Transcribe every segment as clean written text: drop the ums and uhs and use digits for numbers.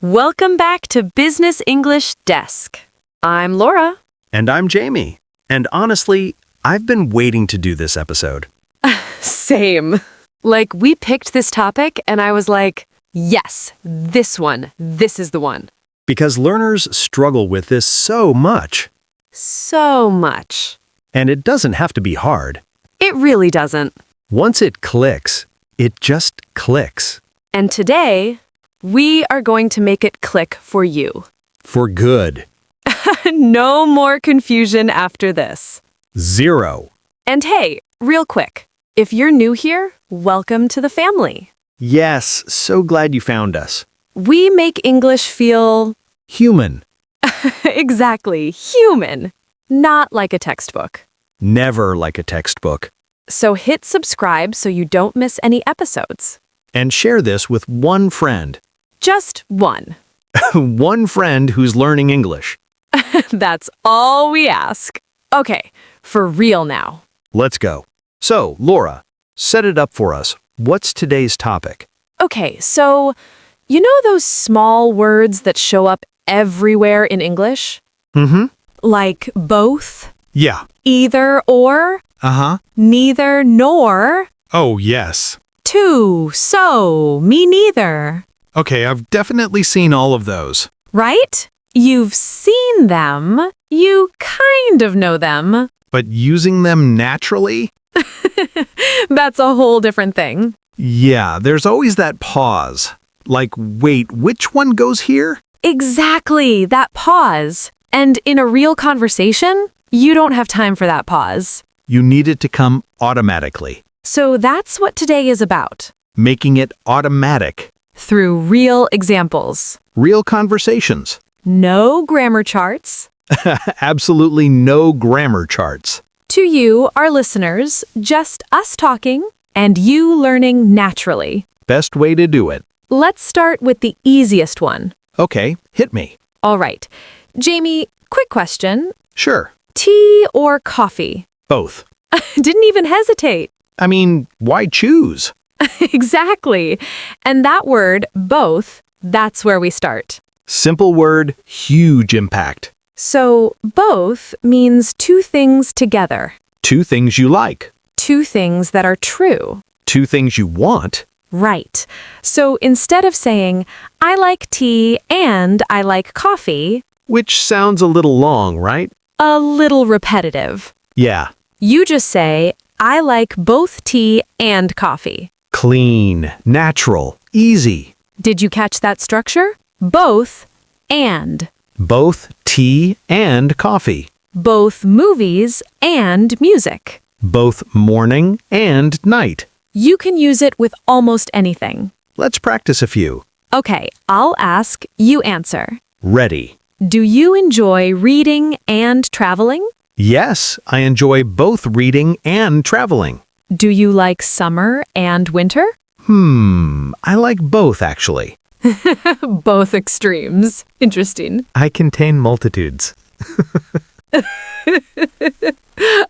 Welcome back to Business English Desk. I'm Laura. And I'm Jamie. And honestly, I've been waiting to do this episode. Same. Like, we picked this topic and I was like, yes, this is the one. Because learners struggle with this so much. So much. And it doesn't have to be hard. It really doesn't. Once it clicks, it just clicks. And today, we are going to make it click for you. For good. No more confusion after this. 0. And hey, real quick, if you're new here, welcome to the family. Yes, so glad you found us. We make English feel Human. exactly human, not like a textbook. Never like a textbook. So hit subscribe so you don't miss any episodes. And share this with one friend. Just one. One friend who's learning English. That's all we ask. Okay, for real now. Let's go. So, Laura, set it up for us. What's today's topic? Okay, so you know those small words that show up everywhere in English? Mm-hmm. Like both, Yeah. either or, Uh-huh. neither nor, Oh, yes. too, so, me neither. Okay, I've definitely seen all of those. Right? You've seen them. You kind of know them. But using them naturally? That's a whole different thing. Yeah, there's always that pause. Like, wait, which one goes here? Exactly, that pause. And in a real conversation, you don't have time for that pause. You need it to come automatically. So that's what today is about. Making it automatic. Through real examples. Real conversations. No grammar charts. Absolutely no grammar charts. To you, our listeners, just us talking and you learning naturally. Best way to do it. Let's start with the easiest one. Okay, hit me. All right. Jamie, quick question. Sure. Tea or coffee? Both. Didn't even hesitate. I mean, why choose? Exactly. And that word, both, that's where we start. Simple word, huge impact. So, both means two things together. Two things you like. Two things that are true. Two things you want. Right. So instead of saying, I like tea and I like coffee, Which sounds a little long, right? a little repetitive, Yeah. you just say, I like both tea and coffee. Clean, natural, easy. Did you catch that structure? Both and. Both tea and coffee. Both movies and music. Both morning and night. You can use it with almost anything. Let's practice a few. Okay, I'll ask, you answer. Ready. Do you enjoy reading and traveling? Yes, I enjoy both reading and traveling. Do you like summer and winter? I like both, actually. Both extremes. Interesting. I contain multitudes.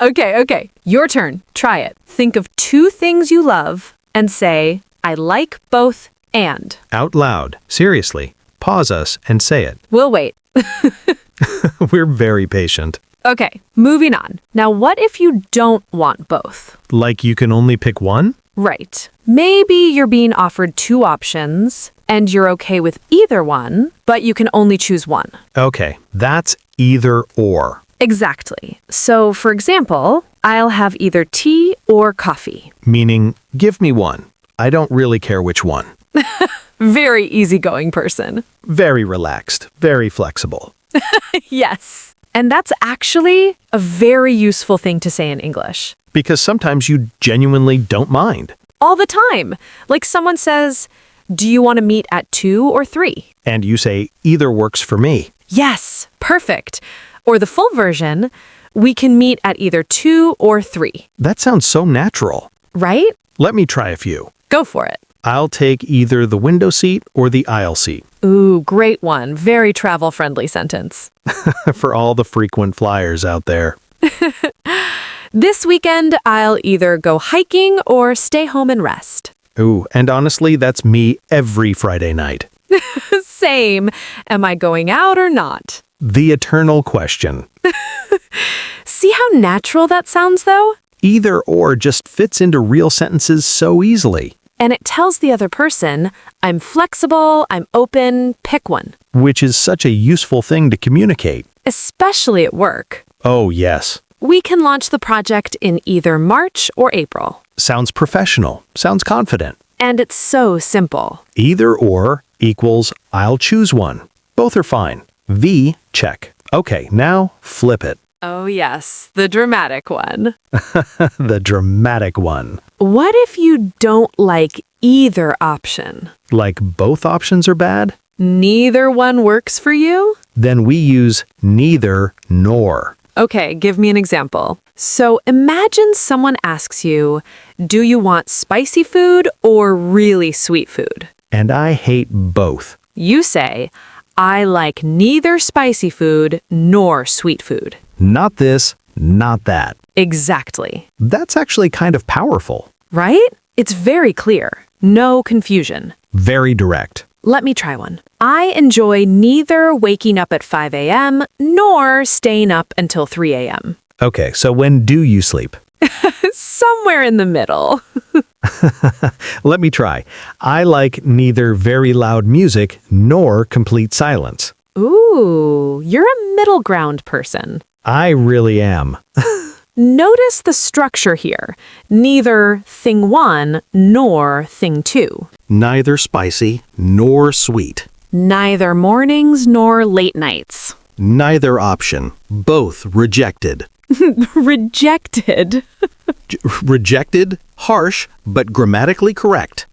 Okay. Your turn. Try it. Think of two things you love and say, I like both and. Out loud. Seriously. Pause us and say it. We'll wait. We're very patient. Okay, moving on. Now, what if you don't want both? Like you can only pick one? Right. Maybe you're being offered two options and you're okay with either one, but you can only choose one. Okay, that's either or. Exactly. So, for example, I'll have either tea or coffee. Meaning, give me one. I don't really care which one. Very easygoing person. Very relaxed, very flexible. Yes. And that's actually a very useful thing to say in English. Because sometimes you genuinely don't mind. All the time. Like someone says, do you want to meet at 2 or 3? And you say, either works for me. Yes, perfect. Or the full version, we can meet at either 2 or 3. That sounds so natural. Right? Let me try a few. Go for it. I'll take either the window seat or the aisle seat. Ooh, great one. Very travel-friendly sentence. For all the frequent flyers out there. This weekend, I'll either go hiking or stay home and rest. Ooh, and honestly, that's me every Friday night. Same. Am I going out or not? The eternal question. See how natural that sounds, though? Either or just fits into real sentences so easily, And it tells the other person, I'm flexible, I'm open, pick one. which is such a useful thing to communicate. Especially at work. Oh, yes. We can launch the project in either March or April. Sounds professional. Sounds confident. And it's so simple. Either or equals I'll choose one. Both are fine. V, check. Okay, now flip it. Oh, yes, the dramatic one. The dramatic one. What if you don't like either option? Like both options are bad? Neither one works for you? Then we use neither nor. Okay, give me an example. So imagine someone asks you, do you want spicy food or really sweet food? And I hate both. You say, I like neither spicy food nor sweet food. Not this, not that. Exactly. That's actually kind of powerful. Right? It's very clear. No confusion. Very direct. Let me try one. I enjoy neither waking up at 5 a.m. nor staying up until 3 a.m. Okay, so when do you sleep? Somewhere in the middle. Let me try. I like neither very loud music nor complete silence. Ooh, you're a middle ground person. I really am. Notice the structure here. Neither thing one nor thing two. Neither spicy nor sweet. Neither mornings nor late nights. Neither option. Both rejected. Rejected. Rejected, harsh, but grammatically correct.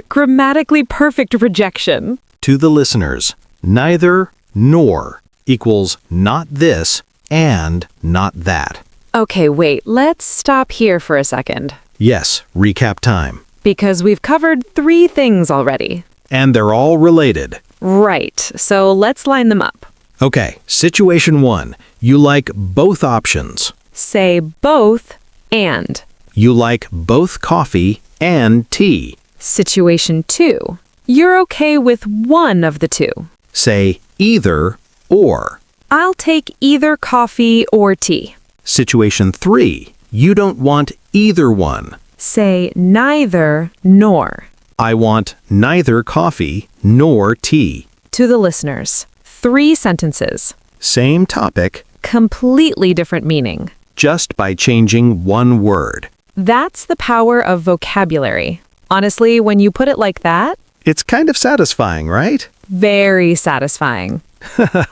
Grammatically perfect rejection. To the listeners, neither nor equals not this and not that. Okay, wait, let's stop here for a second. Yes, recap time. Because we've covered 3 things already. And they're all related. Right, so let's line them up. Okay, situation 1. You like both options. Say both and. You like both coffee and tea. Situation 2. You're okay with one of the two. Say either or. I'll take either coffee or tea. Situation 3. You don't want either one. Say neither nor. I want neither coffee nor tea. To the listeners, 3 sentences. Same topic, Completely different meaning. just by changing one word. That's the power of vocabulary. Honestly, when you put it like that, It's kind of satisfying, right? very satisfying.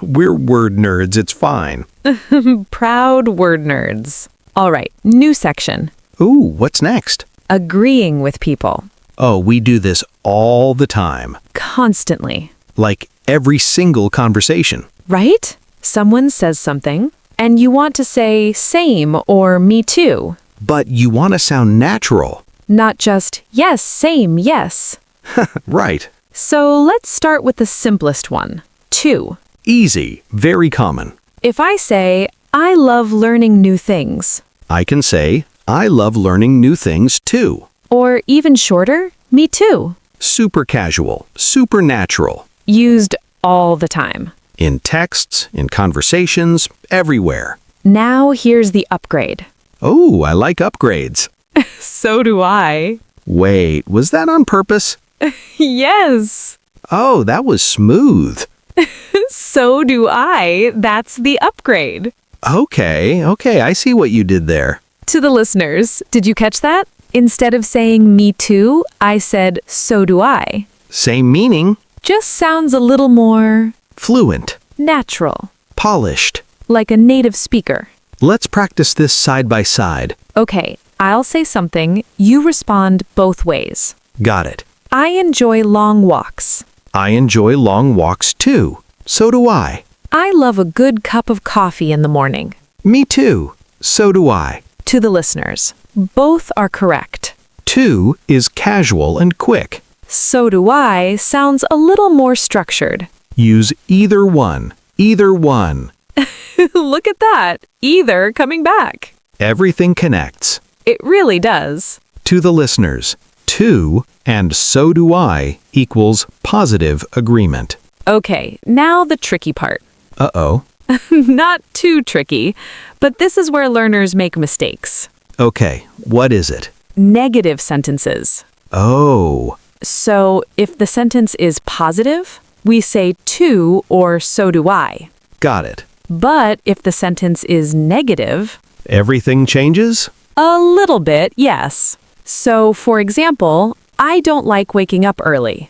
We're word nerds, it's fine. Proud word nerds. All right, new section. Ooh, what's next? Agreeing with people. Oh, we do this all the time. Constantly. Like every single conversation. Right? Someone says something, and you want to say same or me too. But you want to sound natural. Not just yes, same, yes. Right. So let's start with the simplest one. 2. Easy. Very common. If I say, I love learning new things. I can say, I love learning new things too. Or even shorter, me too. Super casual. Super natural. Used all the time. In texts, in conversations, everywhere. Now here's the upgrade. Oh, I like upgrades. So do I. Wait, was that on purpose? Yes. Oh, that was smooth. So do I. That's the upgrade. Okay, I see what you did there. To the listeners, did you catch that? Instead of saying me too, I said so do I. Same meaning. Just sounds a little more Fluent. natural, Polished. like a native speaker. Let's practice this side by side. Okay, I'll say something, you respond both ways. Got it. I enjoy long walks. I enjoy long walks too. So do I. I love a good cup of coffee in the morning. Me too. So do I. To the listeners, both are correct. Two is casual and quick. So do I sounds a little more structured. Use either one. Either one. Look at that. Either coming back. Everything connects. It really does. To the listeners, too and so do I equals positive agreement. Okay, now the tricky part. Uh-oh. Not too tricky, but this is where learners make mistakes. Okay, what is it? Negative sentences. Oh, So if the sentence is positive, we say too or so do I. got it. But if the sentence is negative, Everything changes? a little bit, yes. So, for example, I don't like waking up early.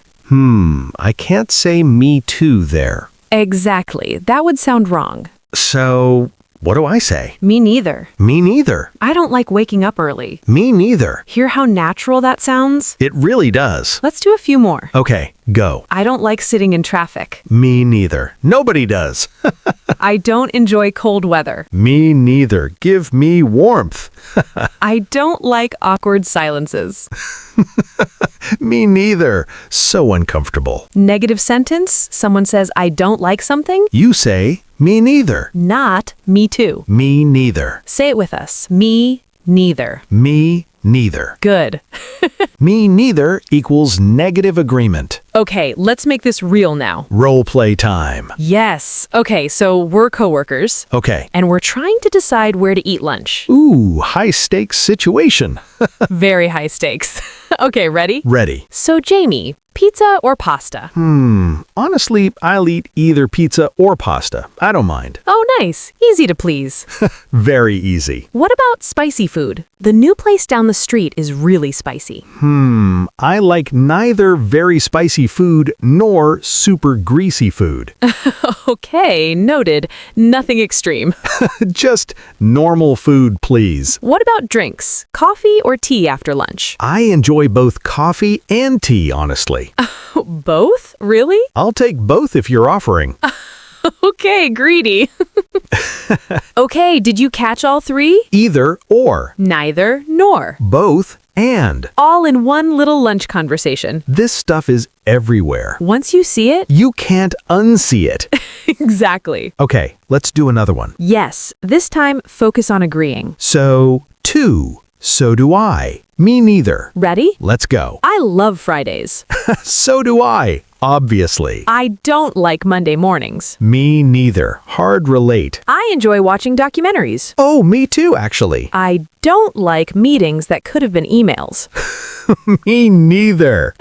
I can't say me too there. Exactly. That would sound wrong. So, what do I say? Me neither. Me neither. I don't like waking up early. Me neither. Hear how natural that sounds? It really does. Let's do a few more. Okay, go. I don't like sitting in traffic. Me neither. Nobody does. I don't enjoy cold weather. Me neither. Give me warmth. I don't like awkward silences. Me neither. So uncomfortable. Negative sentence, someone says, I don't like something, You say, me neither. not me too. Me neither. Say it with us. Me neither. Me neither. Good. Me neither equals negative agreement. Okay, let's make this real now. Role play time. Yes. Okay, so we're coworkers, Okay. and we're trying to decide where to eat lunch. Ooh, high stakes situation. Very high stakes. Okay, ready? Ready. So, Jamie, pizza or pasta? Honestly, I'll eat either pizza or pasta. I don't mind. Oh, nice. Easy to please. Very easy. What about spicy food? The new place down the street is really spicy. I like neither very spicy food nor super greasy food. Okay, noted. Nothing extreme. Just normal food, please. What about drinks? Coffee or tea after lunch? I enjoy both coffee and tea, honestly. Both? Really? I'll take both if you're offering. Okay, greedy. Okay, did you catch all three? Either or. Neither nor. Both and. All in one little lunch conversation. This stuff is everywhere. Once you see it, You can't unsee it. exactly. Okay, let's do another one. Yes, this time focus on agreeing. So, too. So do I. Me neither. Ready? Let's go. I love Fridays. So do I. Obviously. I don't like Monday mornings. Me neither. Hard relate. I enjoy watching documentaries. Oh, me too, actually. I don't like meetings that could have been emails. Me neither.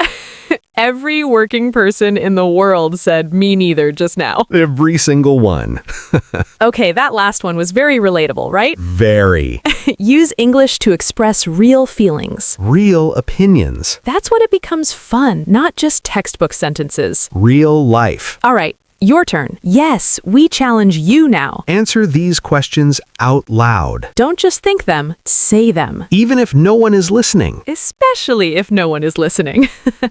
Every working person in the world said me neither just now. Every single one. Okay, that last one was very relatable, right? Very. Use English to express real feelings. Real opinions. That's when it becomes fun, not just textbook sentences. Real life. All right, your turn. Yes, we challenge you now. Answer these questions out loud. Don't just think them, say them. Even if no one is listening. Especially if no one is listening.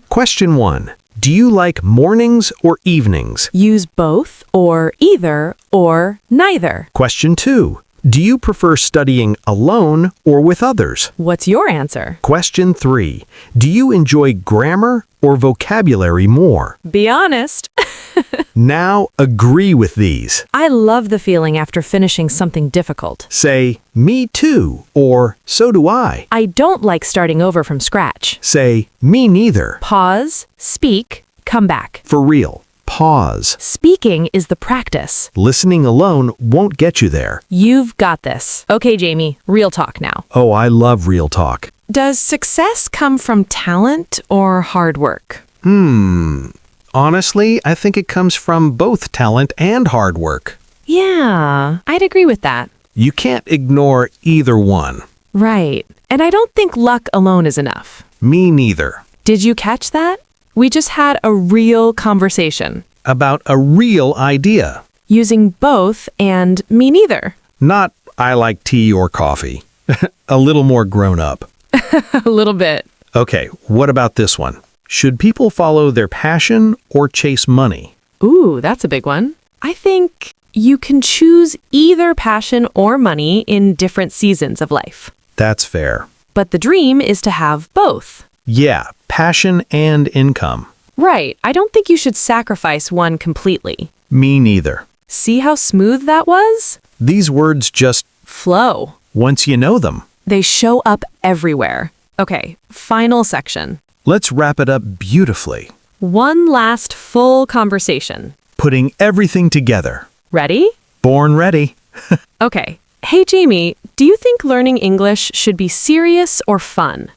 Question 1. Do you like mornings or evenings? Use both, or either, or neither. Question 2. Do you prefer studying alone or with others? What's your answer? Question 3. Do you enjoy grammar or vocabulary more? Be honest. Now agree with these. I love the feeling after finishing something difficult. Say, me too, or so do I. I don't like starting over from scratch. Say, me neither. Pause, speak, come back. For real. Pause. Speaking is the practice. Listening alone won't get you there. You've got this. Okay, Jamie, real talk now. Oh, I love real talk. Does success come from talent or hard work? Honestly, I think it comes from both talent and hard work. Yeah, I'd agree with that. You can't ignore either one. Right. And I don't think luck alone is enough. Me neither. Did you catch that? We just had a real conversation. About a real idea. Using both and me neither. Not I like tea or coffee. A little more grown up. A little bit. Okay, what about this one? Should people follow their passion or chase money? Ooh, that's a big one. I think you can choose either passion or money in different seasons of life. That's fair. But the dream is to have both. Yeah, passion and income. Right. I don't think you should sacrifice one completely. Me neither. See how smooth that was? These words just, Flow. once you know them. They show up everywhere. Okay, final section. Let's wrap it up beautifully, One last full conversation. putting everything together. Ready? Born ready. Okay. Hey, Jamie, do you think learning English should be serious or fun?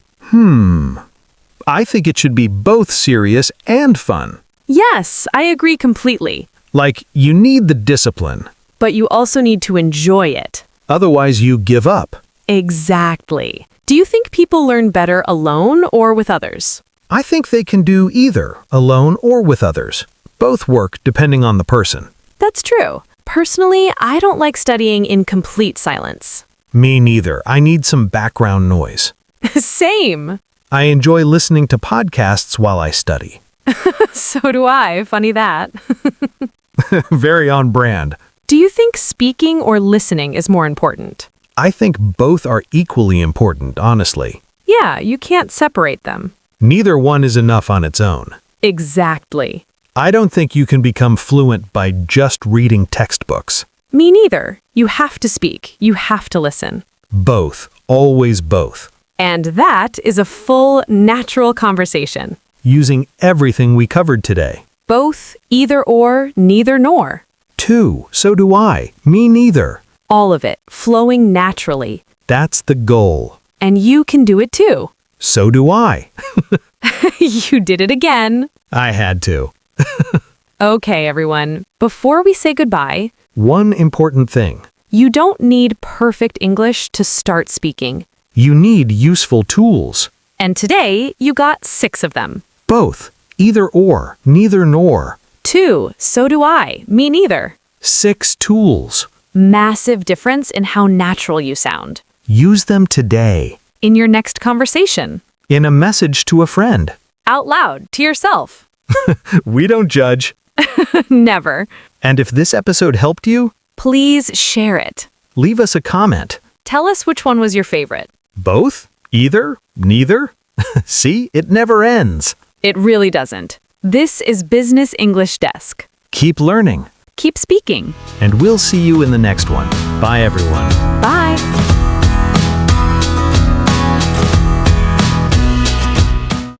I think it should be both serious and fun. Yes, I agree completely. Like, you need the discipline. But you also need to enjoy it. Otherwise, you give up. Exactly. Do you think people learn better alone or with others? I think they can do either, alone or with others. Both work depending on the person. That's true. Personally, I don't like studying in complete silence. Me neither. I need some background noise. Same. I enjoy listening to podcasts while I study. So do I. Funny that. Very on brand. Do you think speaking or listening is more important? I think both are equally important, honestly. Yeah, you can't separate them. Neither one is enough on its own. Exactly. I don't think you can become fluent by just reading textbooks. Me neither. You have to speak. You have to listen. Both. Always both. And that is a full, natural conversation. Using everything we covered today. Both, either or, neither nor. Two. So do I. Me neither. All of it, flowing naturally. That's the goal. And you can do it too. So do I. You did it again. I had to. Okay, everyone. Before we say goodbye, One important thing. you don't need perfect English to start speaking. You need useful tools. And today, you got 6 of them. Both. Either or. Neither nor. 2, so do I. Me neither. 6 tools. Massive difference in how natural you sound. Use them today. In your next conversation. In a message to a friend. Out loud, to yourself. We don't judge. Never. And if this episode helped you, Please share it. leave us a comment. Tell us which one was your favorite. Both? Either? Neither? See, it never ends. It really doesn't. This is Business English Desk. Keep learning, Keep speaking. and we'll see you in the next one. Bye, everyone. Bye.